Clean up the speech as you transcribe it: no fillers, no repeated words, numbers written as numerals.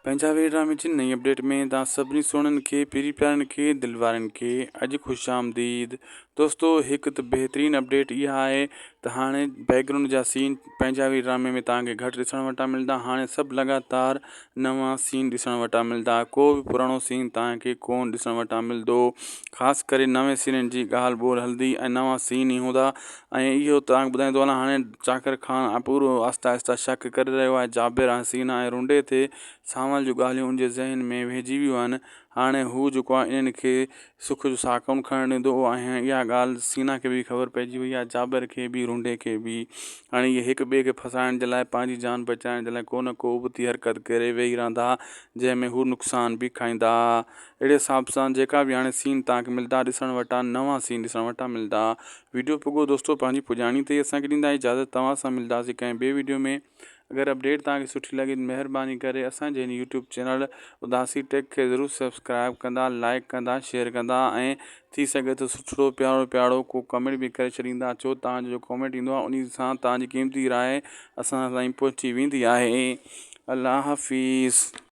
पंहिंजा वीरा में जी नई अपडेट में तव्हां सभिनी सोणनि खे पीरी प्यारनि खे दिलि वारनि खे अॼु ख़ुशि आमदीद। दोस्तो हिकु त बहितरीनु अपडेट इहा आहे त हाणे बैकग्राउंड जा सीन पंहिंजा वीर ड्रामे में तव्हांखे घटि ॾिसण वटा मिलंदा। हाणे सभु लगातार नवां सीन ॾिसण वटा मिलंदा। को बि पुराणो सीन तव्हांखे कोन ॾिसण वटा मिलंदो। ख़ासि करे नवे सीननि जी ॻाल्हि ॿोल हलंदी ऐं नवां सीन ई हूंदा। ऐं इहो तव्हांखे ॿुधाईंदो हलां, हाणे जाकिर ख़ान पूरो आहिस्ता आहिस्ता शक करे रहियो आहे जाबिर हसीना ऐं रुंडे ते। सावल जूं ॻाल्हियूं उनजे ज़हन में वेहिजी वियूं आहिनि। हाणे हू जेको आहे इन्हनि खे सुख जो साह कोन खणणु ॾींदो ऐं इहा ॻाल्हि सीना खे बि ख़बर पइजी वई आहे, जाबिर खे बि रुंडे खे बि। हाणे इहे हिक ॿिए खे फसाइण जे लाइ, पंहिंजी जान बचाइण जे लाइ को न को उबती हरकत करे वेही रहंदा, जंहिंमें हू नुक़सान बि खाईंदा। अहिड़े हिसाब सां जेका बि हाणे सीन तव्हांखे मिलंदा ॾिसण वटा, नवां सीन ॾिसण वटा मिलंदा। वीडियो पुॻो दोस्तो पंहिंजी पुॼाणी ते असांखे ॾींदा इजाज़त। तव्हां सां मिलंदासीं कंहिं ॿिए वीडियो में। अगरि अपडेट तव्हांखे सुठी लॻे त महिरबानी करे असांजे हिन यूट्यूब चैनल उदासी टेक खे ज़रूरु सब्सक्राइब कंदा, लाइक कंदा, शेयर कंदा ऐं थी सघे त सुठो प्यारो प्यारो को कमेंट बि करे छॾींदा। छो तव्हांजो जो कमेंट ईंदो आहे उन सां तव्हांजी क़ीमती राय असां ताईं पहुची वेंदी आहे। अल्लाह हाफ़िज़।